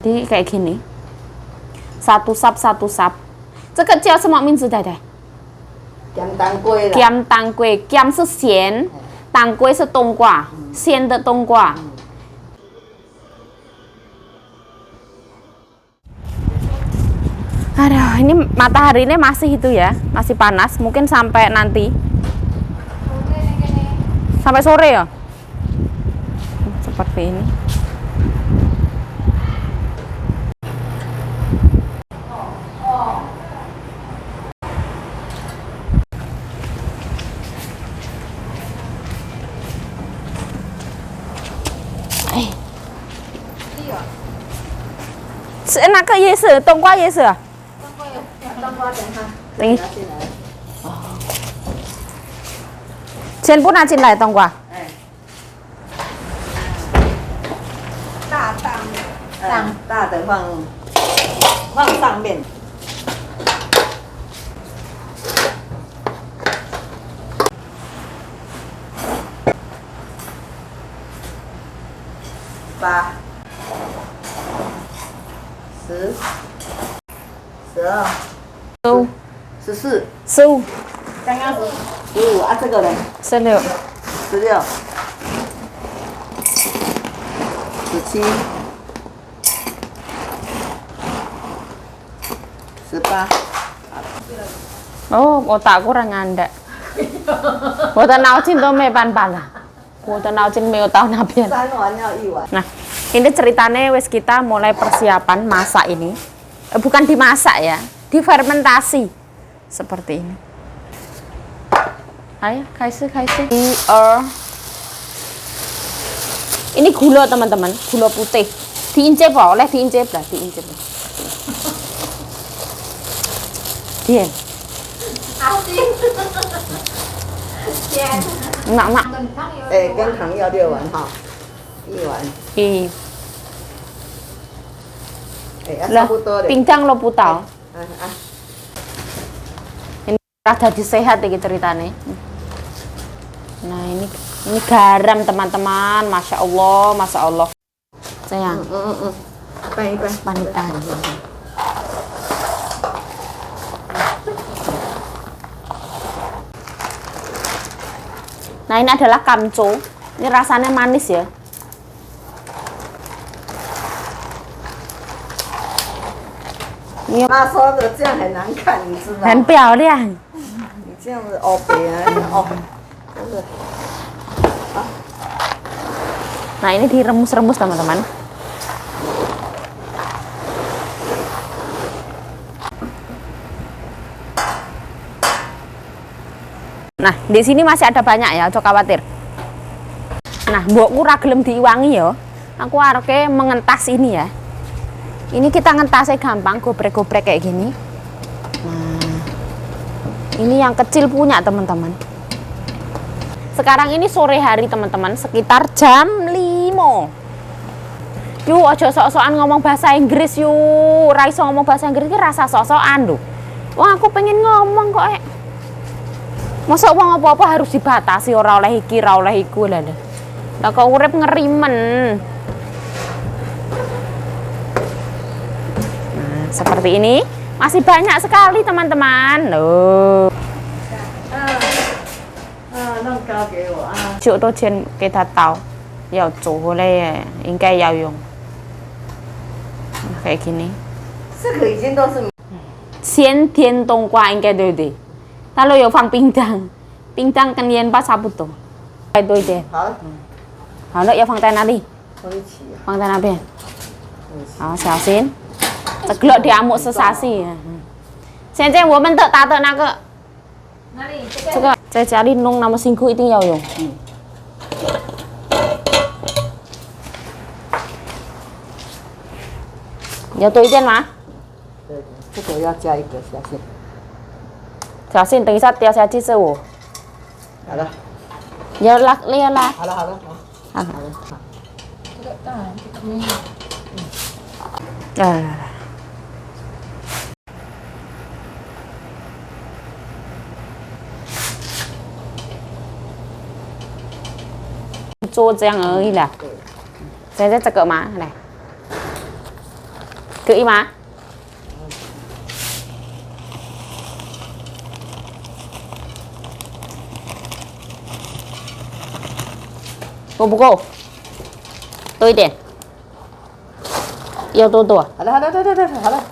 Jadi kayak gini. Satu sap, satu sap. 这个叫什么名字，太太？ 咸当归啦。咸当归，咸是咸，当归是冬瓜，鲜的冬瓜。Aduh, ini mataharinya masih itu ya, masih panas. Mungkin sampai nanti. Sampai sore ya? Seperti ini. Enak ke yes, 冬瓜 yes 啊？冬瓜等下，等一拿进来。先不拿进来冬瓜。哎。大的放上面。8、10、12、14、15、刚刚是15啊，这个呢16、 16、17、18。Oh, otak kurang ada. Boten naujin to me pan-pan. Boten naujin me tahun nabian. 3碗要1碗。 Nah, ini ceritanya wes kita mulai persiapan masak ini. Bukan dimasak ya, difermentasi. Seperti ini. Ayo, kaisi. Ini gula teman-teman, gula putih. Diincep boleh, diincep lah, diincep. Dia. Mak. 哎，跟糖要6碗哈，1碗。 哎，差不多的。 Pincang lo putau. 啊。 Ini rada sehat iki ceritane. Nah, ini garam teman-teman, masya Allah. Sayang. Panitan. Nah, ini adalah kamco. Ini rasanya manis ya. Ini 妈说的这样很难看，你知道？ 很漂亮。你这样子哦，别哦，真的。 Nah, ini diremus-remus teman-teman. Nah, di sini masih ada banyak ya, ojo khawatir. Nah, mbokku ra gelem diiwangi ya. Aku areke mengentas ini ya. Ini kita ngentasnya gampang, gobrek-gobrek kayak gini. Nah, ini yang kecil punya teman-teman. Sekarang ini sore hari teman-teman, sekitar jam 5. Yuk, ojo sok-sokan ngomong bahasa Inggris yuk. Ra iso ngomong bahasa Inggris ki rasa sok-sokan lho. Wah, aku pengen ngomong kok. Masa uang apa-apa harus dibatasi, ora oleh iki, ora oleh iku lah. Lah kok urip ngerimen. Nah, seperti ini. Masih banyak sekali teman-teman. Loh. 弄糕给我啊。就多钱给他刀，要做回来应该要用。Kayak gini. 这个已经都是。鲜甜冬瓜应该对不对？它如果有放冰糖，冰糖跟盐巴差不多，再多一点。好了。好了，要放在哪里？放一起。放在那边。好，小心，ceglok diamuk sensasi。现在我们的打的那个，这个在家里弄那么辛苦，一定要用。要多一点吗？对，这个要加一个，小心。小心，等一下掉下去是我。好了。要拉，要拉。好了，好了，好。好了，好。这个当然这个没有。做这样而已啦。现在这个嘛，来。Ke Ima. Cô bố cô. Tôi tiền. Yêu tôi tuổi. 好了好了好了好了好了。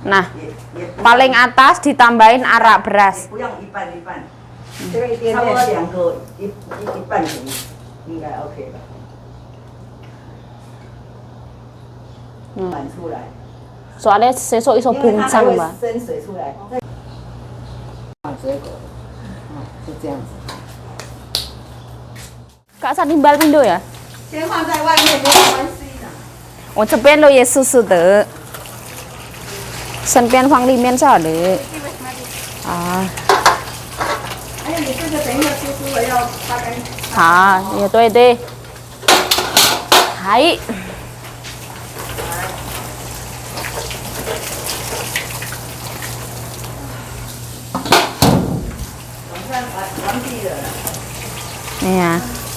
Nah, 也 paling atas ditambahin arak beras. 不用一半一半，这个一点差不多2个一半而已，应该 OK 吧？满出来， Soalnya sesok iso 因为它还 buncang, 会 Mbak. 生水出来。放水果，就这样子。 Kak sanimbal pindo ya? 先放在外面没有关系的。 Oh, cepen lo ya susu tuh. Senpian Fang Limen sao được. À. 哎呀，你这个等一下叔叔我要大概。 À, ya tôi đi. Hay. 完毕了。 Nih ya,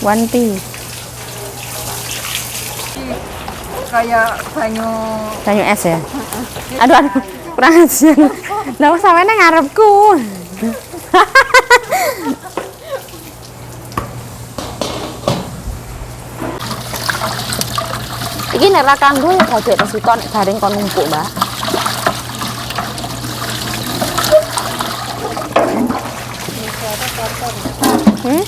one tea. Kayak banyu Banyu es ya? Aduh, aduh, kurang ajar. Lah sampeyan ngarepku. Iki nek ra kanggo ya gajek resito nek garing kon numpuk, Mbak. Hmm?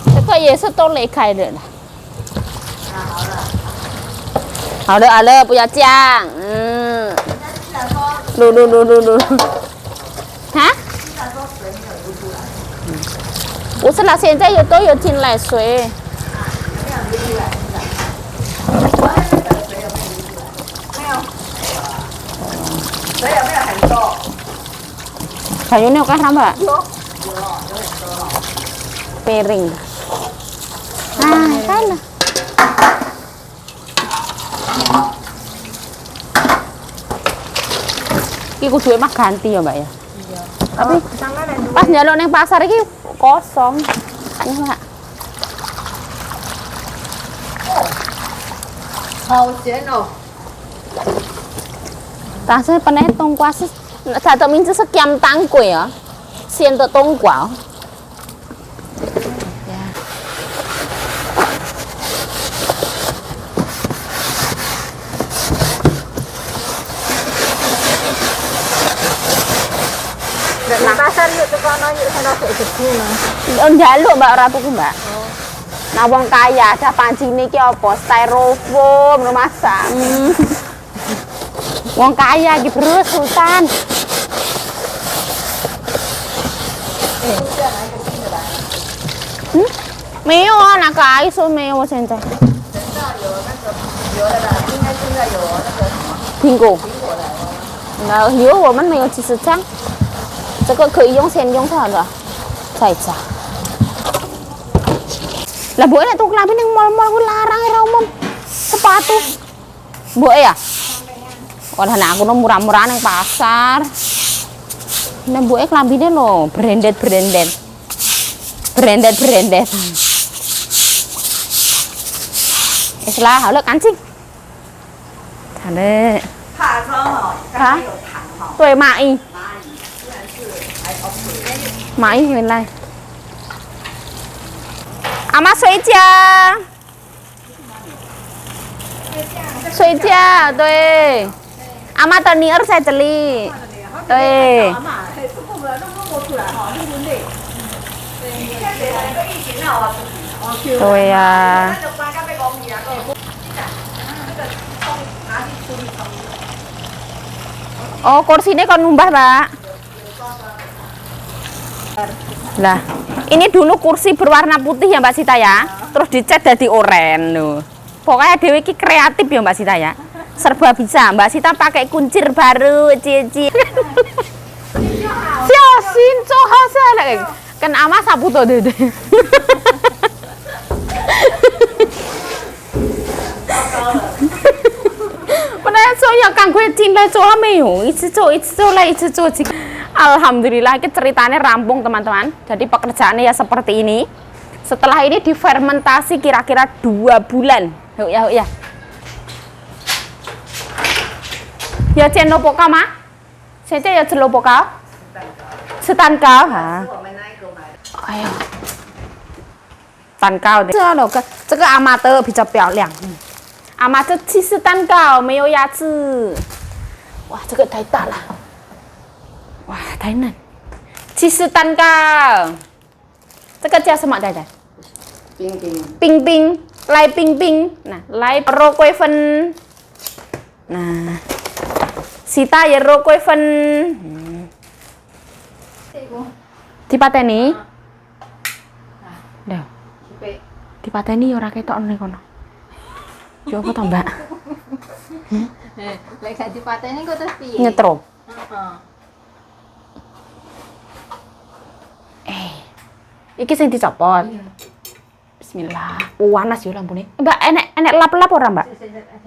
Thế có gì sẽ tốt lấy khai được này. Hảo được, à lơ, bây giờ chàng. Đủ, đủ, đủ, đủ, đủ. Hả? Ủa sao là hiện tại tôi có tin lại suy. 水有没有很多？ Kayu ini oke Mbak? Piring. Ah, sana. Iki kudu mah ganti ya, Mbak ya. Tapi pas njaluk ning pasar iki kosong. Ya, Mbak. 好咸哦！ Tasnya panai tongkwa sih. Satu minci sekian tangkwe ya. Sian to tongkwa. Ya. di pasar yuk tekono yuk sana segitu nah. Njaluk Mbak ora tuku, Mbak. Nah wong kaya ada pancine iki apa? Styrofoam lho masak. Wong kaya iki terus Sultan.没有啊，那个阿姨说没有，现在。有的啦，应该现在有那个什么苹果。苹果的。那有我们没有70张，这个可以用先用它的，再加。Lah boleh tuh kelabin yang mal-mal gue larang ya umum sepatu. Boleh ya? Wadah nah aku murah-murah yang pasar. Nah boleh kelabinnya lo branded. Islah, halo kancing. Ada. 怕说哦，刚刚有糖哈， Tuệ mại. 虽然是还 OK。 Mãi nguyên lai. Ama suy cha. Suy cha, tuệ. Ama tờ nier saya celi. Tuệ. 妈妈，出不了，都摸不出来哈，对不对？对，现在这个疫情啊，我 Tuệ à. 那就关咖啡公里啊，对，这个冲拿去处理冲。 Oh, kursi ini kon numbah, Pak. Lah, ini dulu kursi berwarna putih ya Mbak Sita ya. Terus dicat jadi oranye. Pokoknya Dewi ki kreatif ya Mbak Sita ya. Serba bisa. Mbak Sita pakai kuncir baru, cici. Siasin cohasa lagi. Kan ama sapu to dede. Alhamdulillah ini ceritanya rampung teman-teman. Jadi pekerjaannya ya seperti ini. Setelah ini difermentasi kira-kira 2 bulan. Yuk ya, yuk ya. Ya channel poka mah? Saya ya channel poka. Setan kau, ha? Ayo. Tan cao的，这个阿玛德比较漂亮。阿玛德起司蛋糕没有牙齿，哇，这个太大了，哇，太嫩。起司蛋糕，这个叫什么来着？冰冰，冰冰，来冰冰，nah, 来 roquefort， nah, Sita ya roquefort, dipateni, dah. Dipateni ora ketok ning kono. Yo apa to, Mbak? lek gak dipateni kok terus piye? Nyetro. Heeh. Iki sing dicopot. Bismillah. Panas yo lampune. Mbak, enek lap-lap ora, Mbak?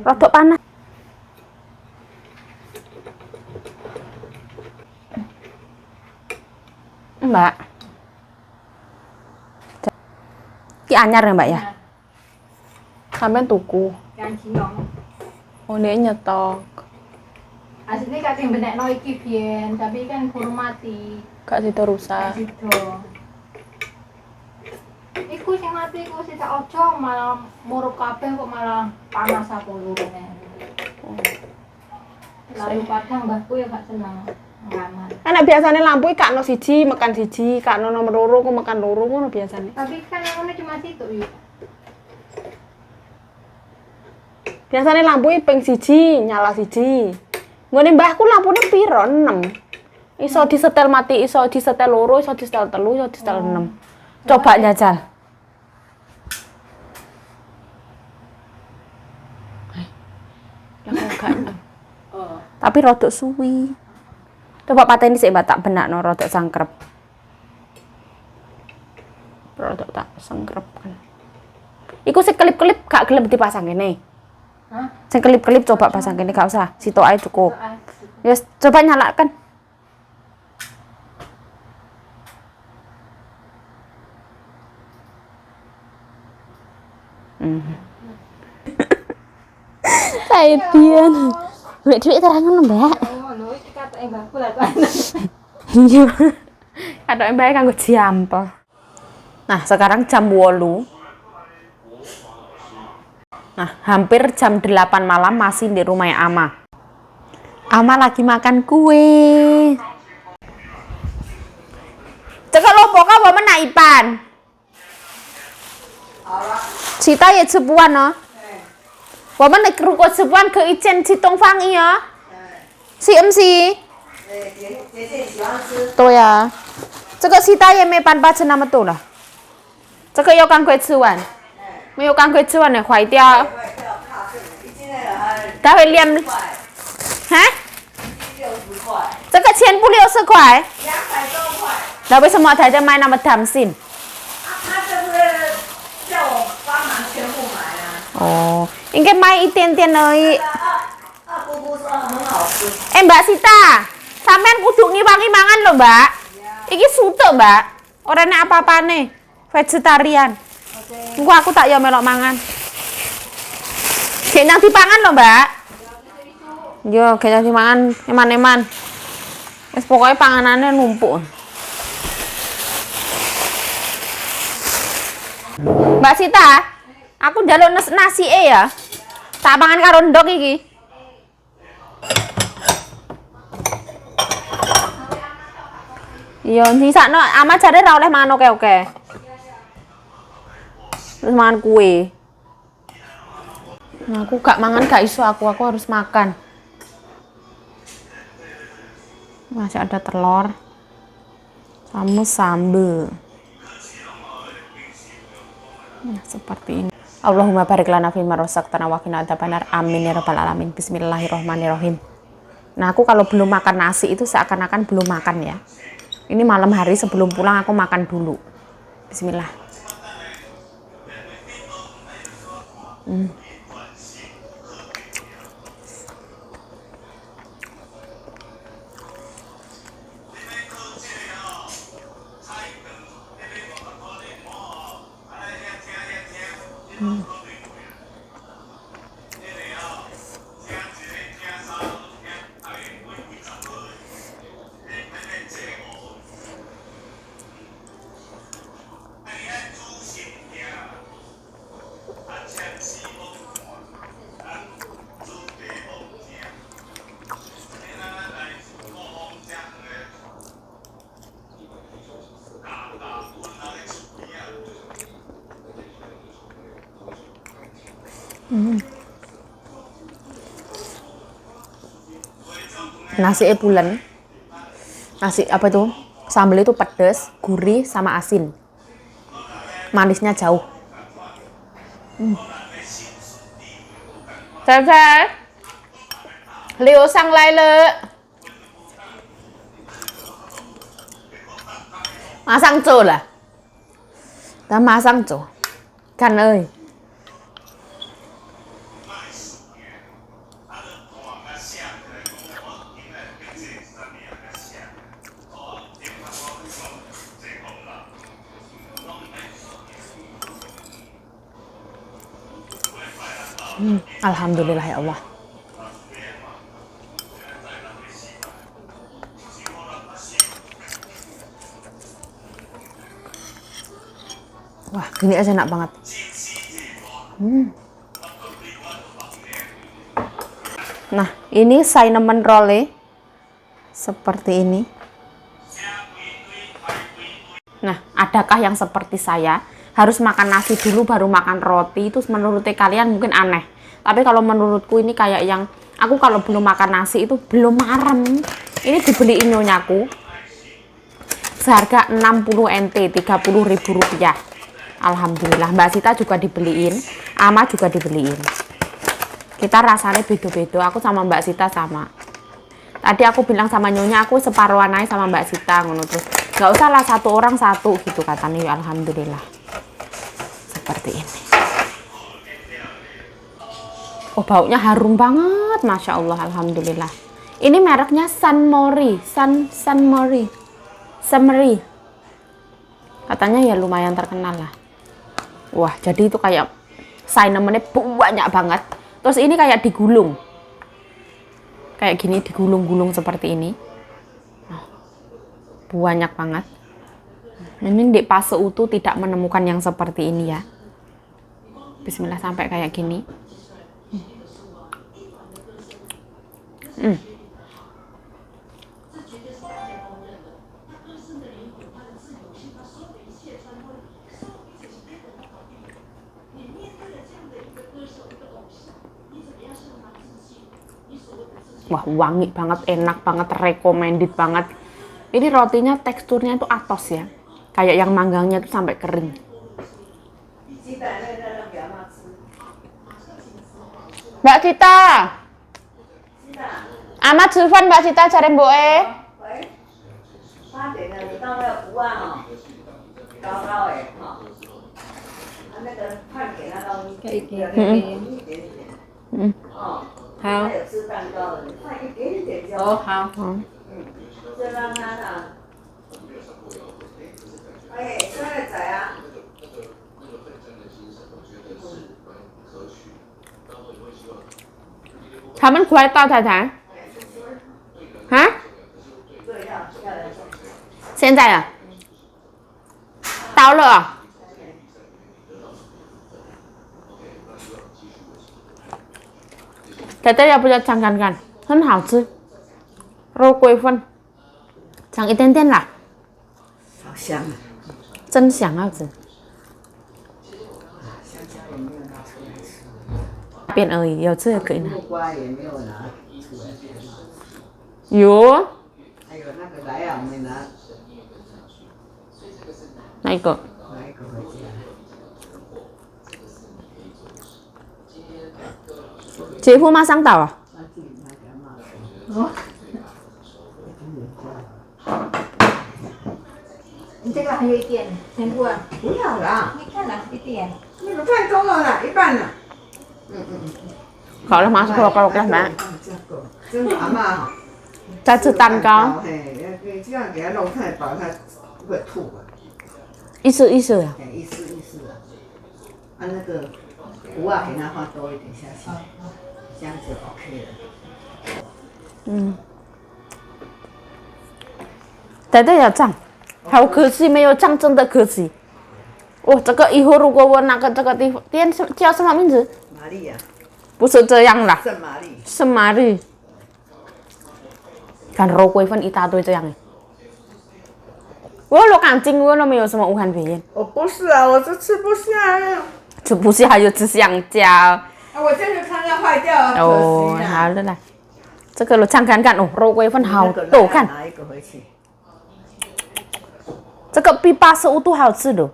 Rodok panas. Mbak. Ki anyar ya, Mbak ya? Sampean tuku. Yang Cinong. Oh, dia nyetok. Asline kakek benekno iki biyen, tapi kan kurang mati. Gak sido rusak. Sido. Iku sing mati iku sing tak ojo malah murup kabeh kok malah panas apa lurune. Lalu kadang mbahku ya gak seneng ngamar. Anak biasanya lampu iki kakno siji, makan siji, kakno nomor loro ku makan loro ngono biasanya. Tapi kan yang ngono cuma situ yuk. Biasanya lampu ping siji, nyala siji. Ngene mbahku lampune piro? 6. Iso disetel mati, iso disetel loro, iso disetel telu, iso disetel 6. Coba njajal. Tapi rodok suwi. Coba pateni sik Mbak tak benakno rodok sangkrep. Rodok tak sangkrep kan. Iku sing kelip-kelip gak gelem dipasang kene. Hah? Sing kelip-kelip coba pasang kene gak usah. Sitok ae cukup. Yes, coba nyalakan. Saya Dian. Duit-duit terang ngono, Mbak. Oh, lho iki katake mbahku lah kan. Iya. Ada mbak kanggo jampel. Nah, sekarang jam 8. Nah, hampir jam 8 malam masih di rumah Ama. Ama lagi makan kue. Cekak lopo ka bawa menaipan. Sita ya sepuan no. Bawa naik rukun sepuan ke Ichen Citong Fang iya. Si MC. 对呀，这个西大也没办法吃那么多了，这个要赶快吃完，没有赶快吃完的坏掉。待会连，哈？这个钱不60块，那为什么他在卖那么贪心？他这是叫我帮忙全部买啊。哦，应该卖一点点而已。二姑姑说很好吃。Mbak Sita, sampean kudu ngiwangi mangan lho, Mbak. Iki soto, Mbak. Ora nek apa-apane. Vegetarian. Engko aku tak yo melok mangan. Gek nang dipangan lho, Mbak. Yo, gek nang dimangan eman-eman. Wis pokoke panganane numpuk. Mbak Sita, aku njaluk nasi ya. Tak pangan karo ndok iki. Iya, sisakno Ama jare ra oleh mangan oke-oke. Terus mangan kue. Nah, aku gak mangan gak iso aku harus makan. Masih ada telur. Sama sambel. Nah, seperti ini. Allahumma barik lana fima razaqtana wa qina adzabannar. Amin ya rabbal alamin. Bismillahirrahmanirrahim. Nah, aku kalau belum makan nasi itu seakan-akan belum makan ya. Ini malam hari sebelum pulang aku makan dulu. Bismillah. Nasi pulen. Nasi apa itu? Sambal itu pedas, gurih sama asin. Manisnya jauh. Saya Liu sang lai le. Masang trâu là. Ta masang trâu. Căn ơi. Alhamdulillah ya Allah. Wah, gini aja enak banget. Nah, ini cinnamon roll seperti ini. Nah, adakah yang seperti saya harus makan nasi dulu baru makan roti? Itu menurut kalian mungkin aneh. Tapi kalau menurutku ini kayak yang aku kalau belum makan nasi itu belum marem. Ini dibeliin nyonyaku seharga 60 NT, 30.000 rupiah. Alhamdulillah. Mbak Sita juga dibeliin, Ama juga dibeliin. Kita rasanya beda-beda. Aku sama Mbak Sita sama. Tadi aku bilang sama nyonya aku separuhan aja sama Mbak Sita ngono, terus nggak usah lah satu orang satu gitu katanya. Alhamdulillah seperti ini. Oh, baunya harum banget, masya Allah. Alhamdulillah. Ini mereknya Sunmori, Sunmori. Katanya ya lumayan terkenal lah. Wah, jadi itu kayak cinnamonnya banyak banget. Terus ini kayak digulung. Kayak gini digulung-gulung seperti ini. Oh, banyak banget. Ini di Paso Utu tidak menemukan yang seperti ini ya. Bismillah sampai kayak gini. Wah, wangi banget, enak banget, recommended banget. Ini rotinya teksturnya itu atos ya. Kayak yang manggangnya itu sampai kering. Mbak Cita. Amat Sulfan Mbak Cita cari Mbok Hao. Oh, hao.他们快到太太？啊？现在啊？到了啊？姐姐要不要尝看看？很好吃，肉桂粉，尝一点点啦。好香啊！真想要吃。便而已，有吃就可以拿。木瓜也没有拿出来。有。还有那个莱昂没拿。哪一个？拿一个回家。姐夫马上到啊。哦，你这个还有一点，全部啊，不要啦，你看了一点。那个太多了啦，一半了。好了，马上kalau lah mbak. 这个阿妈。再吃蛋糕。嘿，这样给它弄太饱，它会吐啊。意思意思呀。意思啊。那个糊啊，给它放多一点下去，这样就 OK 了。仔仔有酱，好可惜没有酱，真的可惜。哦，这个以后如果我那个这个地方店叫什么名字？玛丽呀。不是这样啦。圣玛丽。圣玛丽。看肉桂粉一大堆这样哎。我都干净，我都没有什么武汉肺炎。我不是啊，我是吃不下呀。吃不下又吃香蕉。我这个汤要坏掉了。哦，好了来，这个了尝看看哦，肉桂粉好多看。拿一个回去。这个比85度好吃的。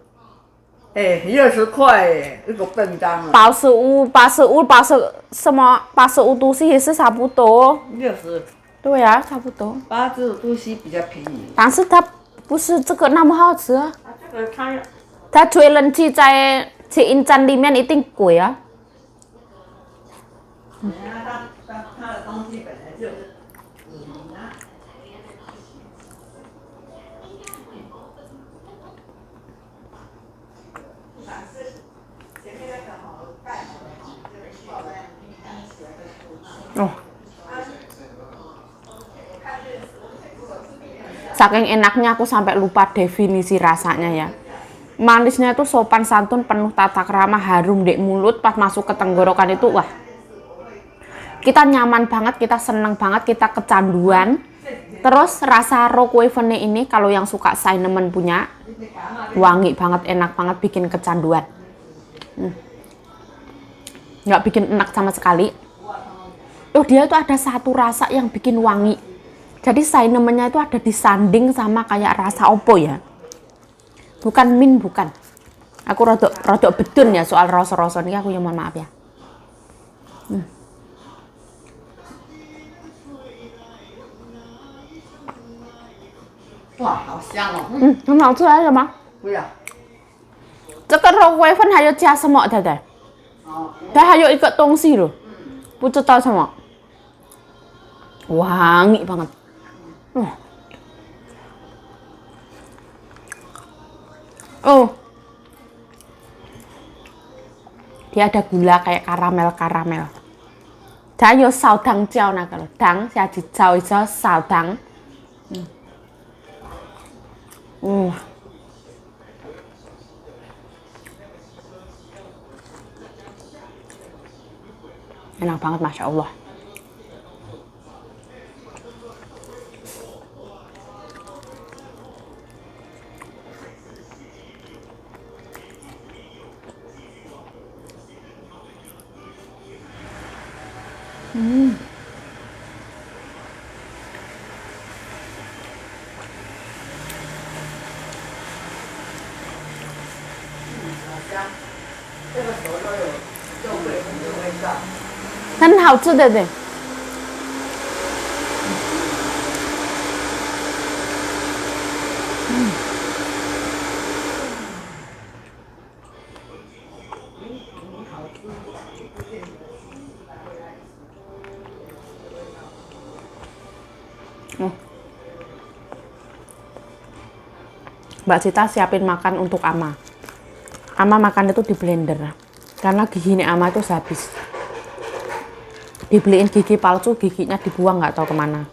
哎，20块哎，一个便当啊。 85度 C 也是差不多。60。对呀、差不多。85度 C 比较便宜。但是它不是这个那么好吃啊。这个它吹冷气在1站里面一定贵啊。它的东西本来就是。Oh. Saking enaknya aku sampai lupa definisi rasanya ya. Manisnya itu sopan santun, penuh tata krama, harum di mulut, pas masuk ke tenggorokan itu wah. Kita nyaman banget, kita seneng banget, kita kecanduan. Terus rasa roquefort ini kalau yang suka cinnamon punya, wangi banget, enak banget, bikin kecanduan. Nggak bikin enak sama sekali. Oh, dia itu ada satu rasa yang bikin wangi. Jadi cinnamonnya itu ada disanding sama kayak rasa opo ya. Bukan mint, bukan. Aku rodok bedun ya soal rasa-rasa ini, aku ya mohon maaf ya. Wah, 好香哦。很好吃还是什么？不要。这个肉桂粉还要加什么，太太？它还有一个东西loh，不知道什么。Wangi banget. Oh. Dia ada gula kayak karamel-karamel. Đã vô sao đắng chao nè, kalau đắng sẽ chỉ chao cho sao đắng. Enak banget, Masya Allah. Rất 好吃的对。Mbak Cita siapin makan untuk Ama. Ama makan itu di blender karena giginya Ama itu habis. Dibeliin gigi palsu, giginya dibuang nggak tahu kemana.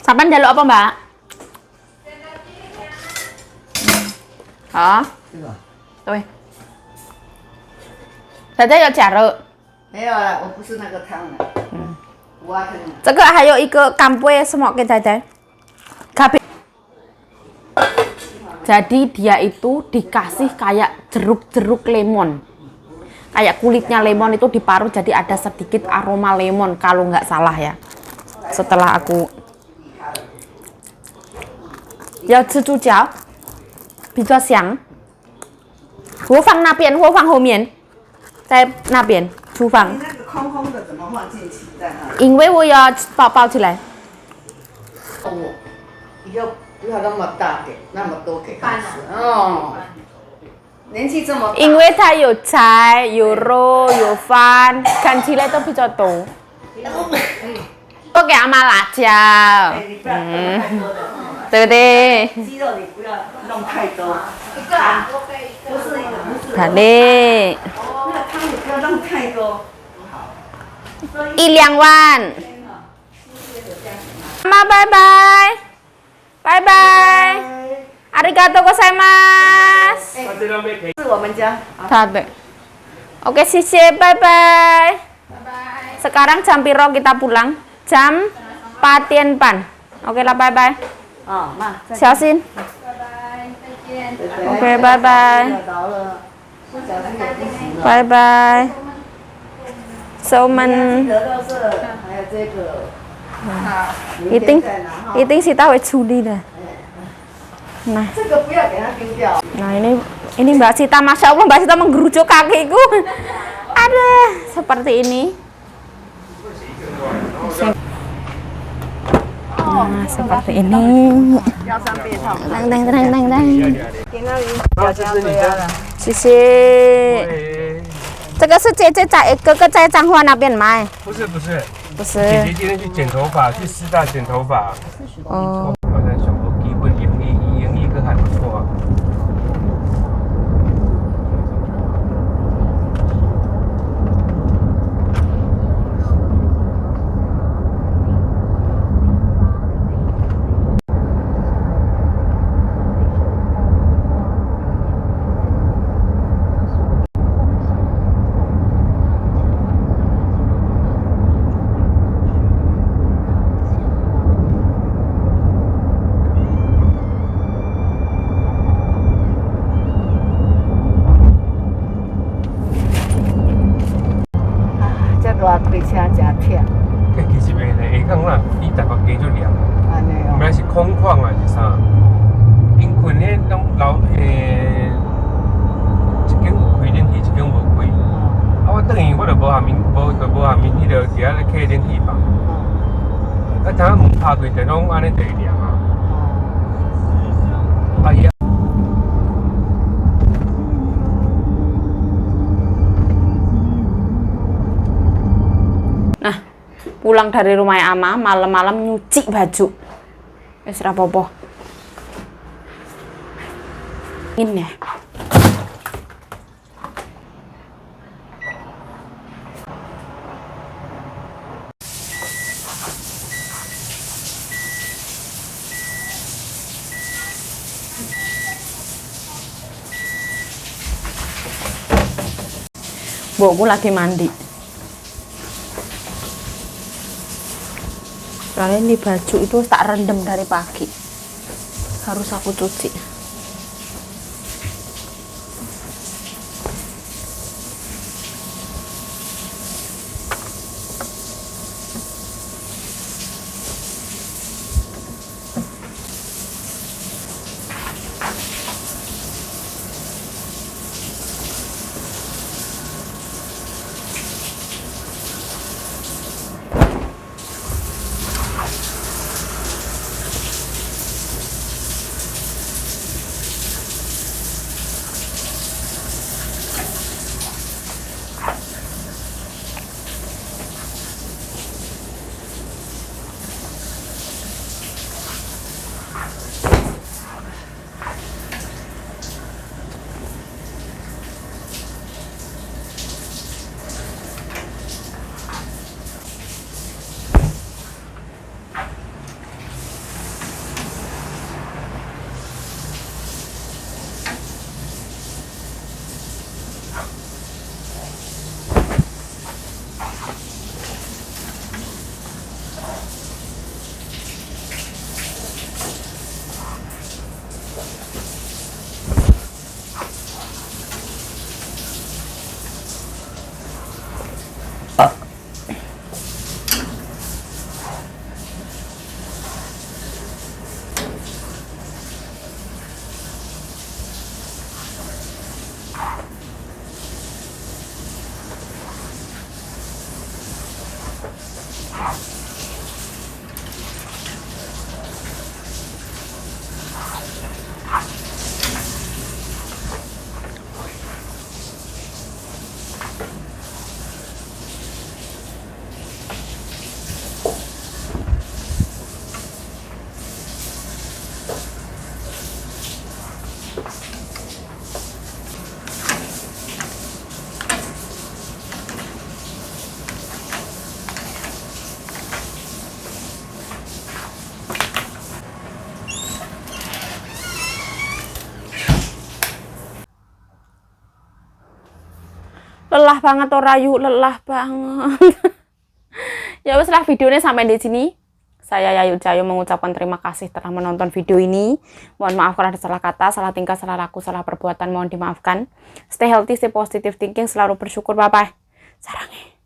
Sampai jaluk apa, Mbak? Hả? Tôi. Thế thế有假肉。没有了，我不是那个汤的。这个还有一个干贝什么给太太？咖啡。Jadi dia itu dikasih kayak jeruk-jeruk lemon. Kayak kulitnya lemon itu diparut jadi ada sedikit aroma lemon kalau nggak salah ya. Setelah aku ya cucujiao 比较香。我放那边，我放后面，在那边厨房。你那个空空的怎么放进去在那里？因为我要包起来。以后不要那么大给那么多给他吃哦。年纪这么大，因为它有菜、有肉、有饭，看起来都比较多。多给阿妈辣椒，哎，你不要弄太多的，对不对？鸡肉你不要弄太多，一个啊，不是一个，不是。好嘞，那个汤你不要弄太多。1-2碗。妈，拜拜，拜拜，ありがとうございます。是我们家。好的。Oke, 谢谢，拜拜。 Sekarang jam piro kita pulang? Jam 8:30. Oke lah, bye bye. 啊，妈，再见。小心。拜拜，再见。 OK，拜拜。劳了，不小心也不行了。拜拜。So 我记们得垃圾，还有这个，明 eating 天再拿哈。 eating kita wis Juli dah. Nah, 这个不要给它丢掉。 nah ini Mbak Sita, Masya Allah Mbak Sita menggerujuk kakiku. Ada seperti ini. Nah, seperti ini. 要上被套。 Teng teng teng teng teng. 给那里小家对了。谢谢。这个是姐姐在哥哥在彰化那边买，不是不是，不姐是姐今天去剪头发，去师大剪头发。哦。反正小哥基本盈利个还不错啊。这热开车真忝。其实袂嘞，下港啦，伊台北加足凉，安尼毋哦。是空旷啊是啥？因困迄拢老一间有开冷气，一间无开。啊，我等于我就无下面，无下面迄个伫遐咧开冷气房。啊，当门拍开，就拢安尼就会凉啊。啊伊。 Nah, pulang dari rumah Ama, malam-malam nyuci baju. Wis ra apa-apa. Ini ya. Mbokku lagi mandi. Soalnya ini baju itu tak rendam dari pagi, harus aku cuci. Lelah banget ora yuk, lelah banget. Ya wes lah, videonya sampai di sini. Saya Yayu Jayo mengucapkan terima kasih telah menonton video ini. Mohon maaf kalau ada salah kata, salah tingkah, salah laku, salah perbuatan, mohon dimaafkan. Stay healthy, stay positive thinking, selalu bersyukur. Bye-bye. Sarange.